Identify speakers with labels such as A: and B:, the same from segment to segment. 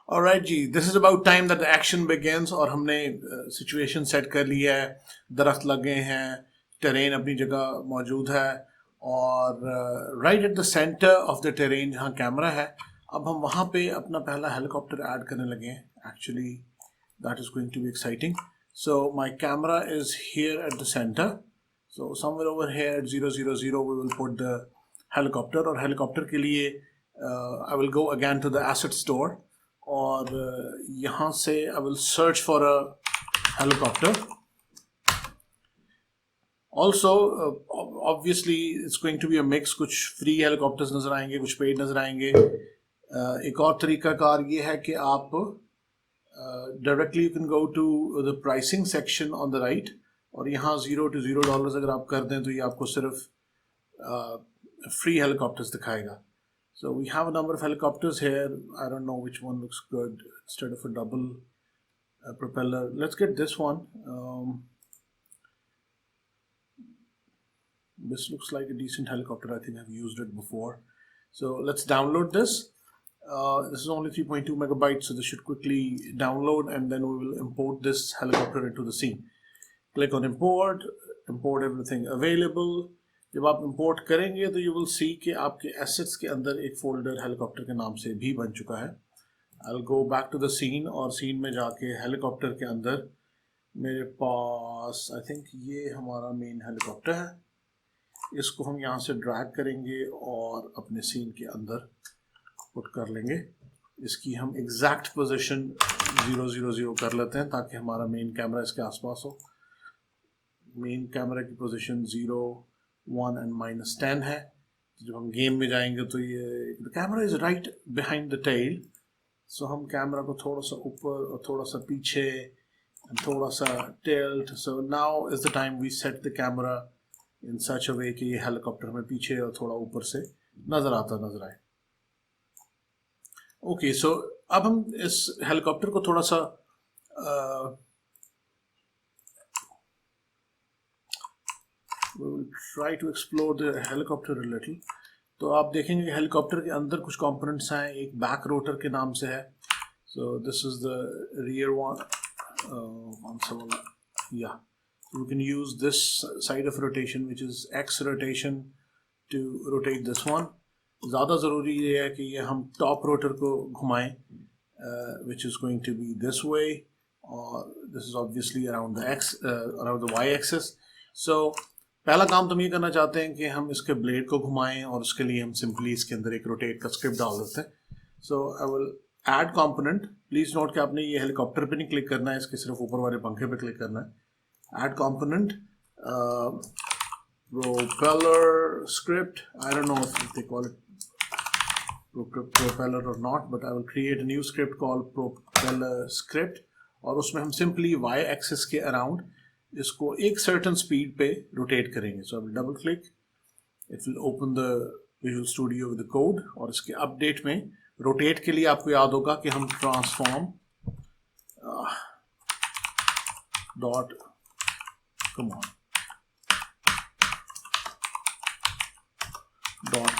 A: Alright ji, this is about time that the action begins और हमने situation set कर लिया है, दरख्त लग गए हैं, टेरेन अपनी जगह मौजूद है और right at the centre of the terrain जहाँ कैमरा है, अब हम वहाँ पे अपना पहला हेलीकॉप्टर ऐड करने लगे हैं. Actually that is going to be exciting. So my camera is here at the center. So somewhere over here at 000 we will put the helicopter. और helicopter के लिए I will go again to the asset store और यहाँ से I will search for a helicopter. Also obviously it's going to be a mix. कुछ free helicopters नज़र आएंगे, कुछ paid नज़र आएंगे. एक और तरीकाकार ये है कि आप directly you can go to the pricing section on the right और यहाँ $0 to $0 अगर आप कर दें तो ये आपको सिर्फ free helicopters दिखाएगा. So we have a number of helicopters here. I don't know which one looks good instead of a double propeller. Let's get this one. This looks like a decent helicopter. I think I've used it before. So let's download this. This is only 3.2 megabytes, so this should quickly download and then we will import this helicopter into the scene. Click on import, import everything available. जब आप import करेंगे तो you will see कि आपके assets के अंदर एक folder helicopter के नाम से भी बन चुका है. I'll go back to the scene और scene में जाके helicopter के अंदर मेरे पास I think ये हमारा main helicopter है. इसको हम यहाँ से drag करेंगे और अपने scene के अंदर पुट कर लेंगे. इसकी हम एग्जैक्ट पोजीशन 000 कर लेते हैं ताकि हमारा मेन कैमरा इसके आसपास हो. मेन कैमरा की पोजीशन 0, 1 and -10 है. जब हम गेम में जाएंगे तो ये the camera is right behind the tail, so हम कैमरा को थोड़ा सा ऊपर और थोड़ा सा पीछे थोड़ा सा tilt. So now is the time we set the camera in such a way कि ये हेलीकॉप्टर में पीछे और थोड़ा ऊपर से नजर आए. ओके, सो अब हम इस हेलीकॉप्टर को थोड़ा सा we will try to explore the helicopter a little. तो आप देखेंगे कि हेलीकॉप्टर के अंदर कुछ कंपोनेंट्स हैं. एक बैक रोटर के नाम से है. So this is the rear one. Yeah, we can use this side of rotation which is X rotation to rotate this one. ज़्यादा ज़रूरी ये है कि ये हम टॉप रोटर को घुमाएं which is going to be this way और this is obviously around the y axis. So पहला काम तो हम ये करना चाहते हैं कि हम इसके ब्लेड को घुमाएं और उसके लिए हम सिंपली इसके अंदर एक रोटेट का स्क्रिप्ट डाल देते हैं. So I will add component. Please note कि आपने ये हेलीकॉप्टर पे नहीं क्लिक करना है, इसके सिर्फ ऊपर वाले पंखे पे क्लिक करना है. Add component, propeller script. I don't know if they call it propeller or not, but I will create a new script called propeller script और उसमें हम simply y axis के around इसको एक certain speed पे rotate करेंगे. So I will double click, it will open the Visual Studio with the code और इसके update में rotate के लिए आपको याद होगा कि हम transform dot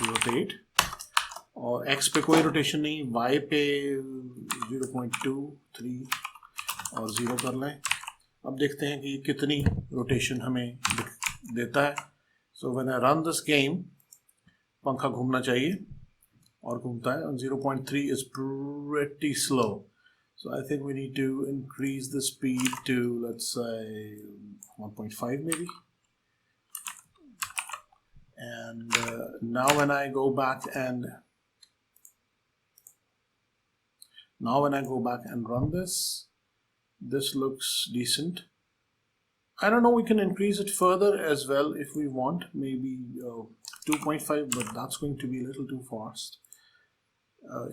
A: rotate और x पे कोई रोटेशन नहीं, y पे 0.2, 3 और 0 कर लें. अब देखते हैं कि कितनी रोटेशन हमें देता है. So when I run this game पंखा घूमना चाहिए और घूमता है. 0.3 is pretty slow, so I think we need to increase the speed to let's say 1.5 maybe. And now when I go back and run this, this looks decent. I don't know, we can increase it further as well if we want, maybe 2.5, but that's going to be a little too fast.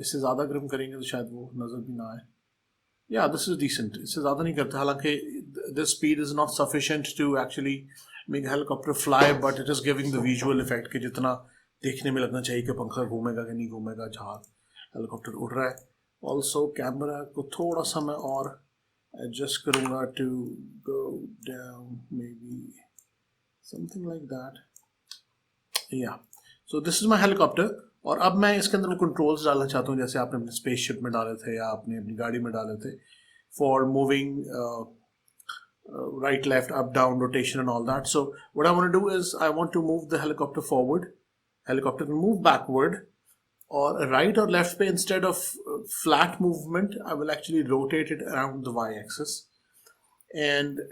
A: इससे ज़्यादा अगर हम करेंगे तो शायद वो नज़र भी ना आए. Yeah, this is decent. इससे ज़्यादा नहीं करते, हालांकि this speed is not sufficient to actually make a helicopter fly, but it is giving the visual effect कि जितना देखने में लगना चाहिए कि पंखा घूमेगा कि नहीं घूमेगा, जहाँ हेलीकॉप्टर उड़ रहा है. Also कैमरा को थोड़ा सा मैं और adjust करूँगा to go down maybe something like that. Yeah, so this is my helicopter. और अब मैं इसके अंदर वो कंट्रोल्स डालना चाहता हूँ जैसे आपने अपने स्पेसशिप में डाले थे या आपने अपनी गाड़ी में डाले थे, for moving right, left, up, down, rotation and all that. So what I want to do is I want to move the helicopter forward. Helicopter can move backward, or right or left पे instead of flat movement I will actually rotate it around the y-axis. And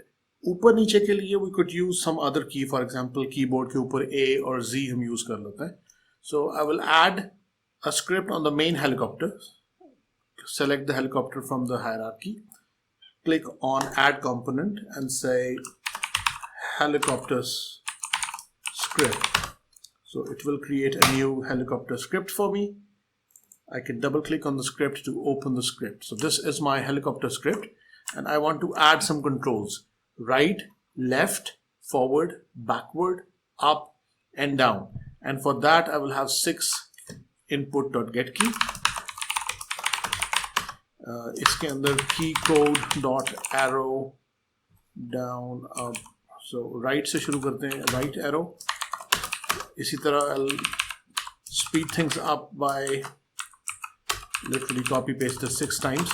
A: ऊपर नीचे के लिए we could use some other key, for example keyboard के ऊपर A और Z हम use कर लेते हैं. So I will add a script on the main helicopter, select the helicopter from the hierarchy, click on add component and say helicopters script. So it will create a new helicopter script for me. I can double click on the script to open the script. So this is my helicopter script and I want to add some controls: right, left, forward, backward, up and down. And for that I will have 6 input.get key. इसके अंदर की code dot arrow down up, so right से शुरू करते हैं, right arrow. इसी तरह I'll speed things up by literally copy paste this 6 times.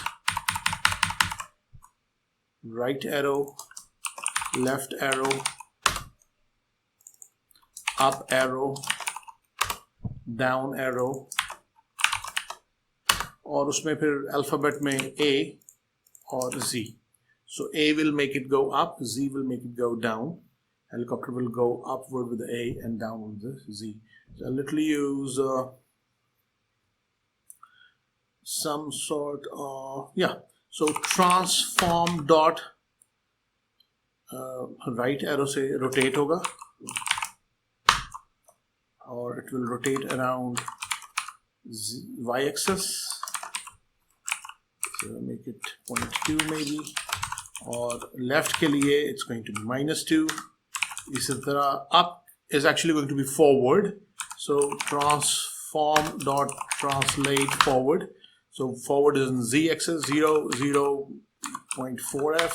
A: Right arrow, left arrow, up arrow, down arrow, और उसमें फिर अल्फ़ाबेट में A और Z. So A will make it go up, Z will make it go down. Helicopter will go upward with the A and down with the Z. So I'll literally use some sort of, yeah. So transform dot right arrow से rotate होगा और it will rotate around y-axis. So make it 0.2 maybe, और left के लिए it's going to be -2. इसी तरह up is actually going to be forward, so transform dot translate forward. So forward is in z-axis 0.4f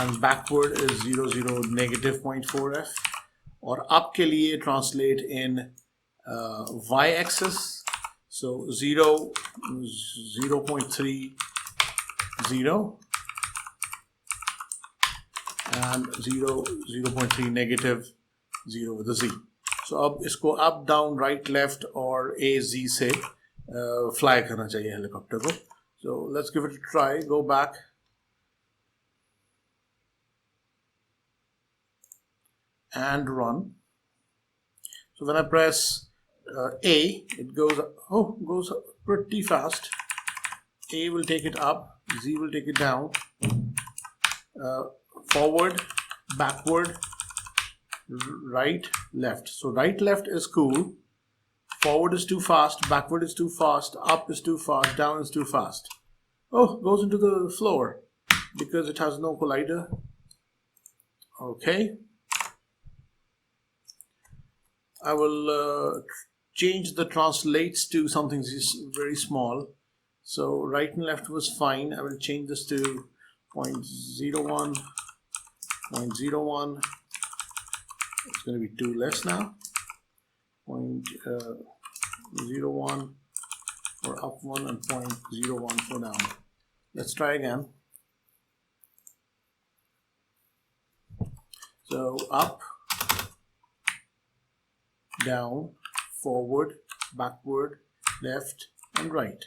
A: and backward is 0.4f, और up के लिए translate in y-axis. So 0.30 and 0.3 -0 with the Z. So अब इसको up, down, right, left और A, Z से fly करना चाहिए helicopter को. So let's give it a try. Go back and run. So when I press A, it goes pretty fast. A will take it up, Z will take it down, forward, backward, right, left. So right, left is cool. Forward is too fast, backward is too fast, up is too fast, down is too fast. Oh, goes into the floor because it has no collider. Okay. I will change the translates to something very small. So right and left was fine. I will change this to 0.01, 0.01. It's going to be 2 less now. 0.01 for up 1 and 0.01 for down. Let's try again. So up, down, forward, backward, left and right.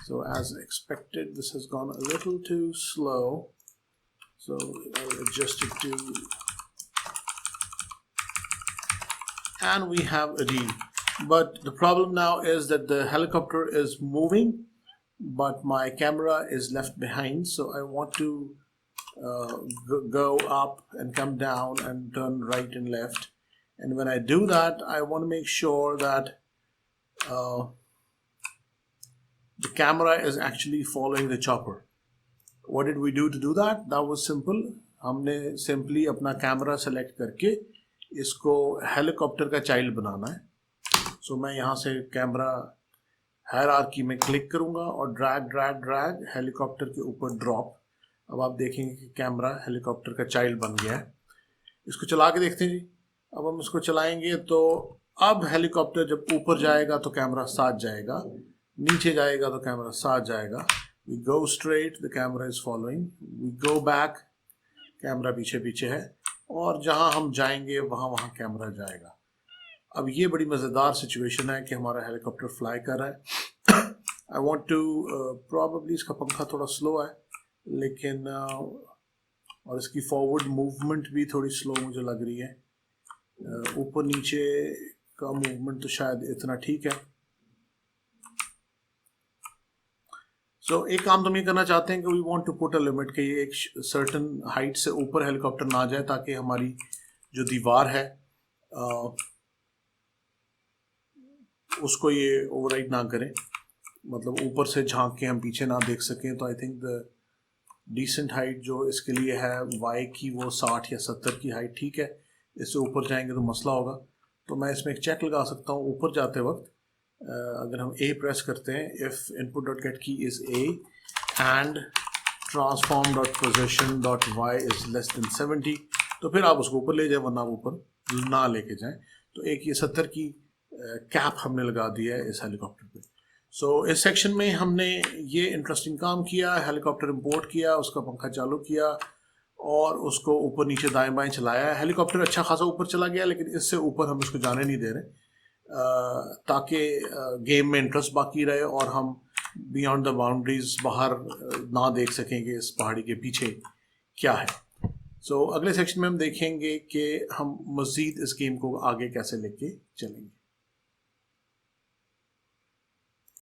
A: So as expected, this has gone a little too slow, so I'll adjust it to, and we have a D. But the problem now is that the helicopter is moving but my camera is left behind, so I want to go up and come down and turn right and left. And when I do that, I want to make sure that the camera is actually following the chopper. What did we do to do that? That was simple. हमने simply अपना camera select करके इसको helicopter का child बनाना है. So मैं यहाँ से camera hierarchy में क्लिक करूँगा और ड्रैग हेलीकॉप्टर के ऊपर ड्रॉप. अब आप देखेंगे कि कैमरा हेलीकॉप्टर का चाइल्ड बन गया है. इसको चला के देखते हैं जी. अब हम इसको चलाएंगे तो अब हेलीकॉप्टर जब ऊपर जाएगा तो कैमरा साथ जाएगा, नीचे जाएगा तो कैमरा साथ जाएगा। We go straight, the camera is following, we go back, camera पीछे पीछे है, और जहां हम जाएंगे वहां वहां कैमरा जाएगा। अब ये बड़ी मज़ेदार सिचुएशन है कि हमारा हेलीकॉप्टर फ्लाई कर रहा है। आई वॉन्ट टू प्रॉबली, इसका पंखा थोड़ा स्लो है लेकिन और इसकी फॉरवर्ड मूवमेंट भी थोड़ी स्लो मुझे लग रही है। ऊपर नीचे का मूवमेंट तो शायद इतना ठीक है। एक काम हम ये करना चाहते हैं कि we want to put a limit कि ये एक सर्टन हाइट से ऊपर हेलीकॉप्टर ना जाए, ताकि हमारी जो दीवार है उसको ये ओवरराइड ना करें, मतलब ऊपर से झांक के हम पीछे ना देख सकें। तो I think the decent height जो इसके लिए है वाई की, वो 60 या 70 की हाइट ठीक है। इससे ऊपर जाएंगे तो मसला होगा। तो मैं इसमें एक चेक लगा सकता हूँ ऊपर जाते वक्त। अगर हम A प्रेस करते हैं, if input dot get key is A and transform dot position dot Y is less than 70, तो फिर आप उसको ऊपर ले जाए, वरना ऊपर ना लेके जाएं। तो एक ये 70 की कैप हमने लगा दिया है इस हेलीकॉप्टर पे। इस सेक्शन में हमने ये इंटरेस्टिंग काम किया, हेलीकॉप्टर इंपोर्ट किया, उसका पंखा चालू किया और उसको ऊपर नीचे दाएं बाएं चलाया। हेलीकॉप्टर अच्छा खासा ऊपर चला गया, लेकिन इससे ऊपर हम इसको जाने नहीं दे रहे, ताकि गेम में इंटरेस्ट बाकी रहे और हम बियॉन्ड द बाउंड्रीज बाहर ना देख सकेंगे इस पहाड़ी के पीछे क्या है। अगले सेक्शन में हम देखेंगे कि हम मज़ीद इस गेम को आगे कैसे लेके चलेंगे।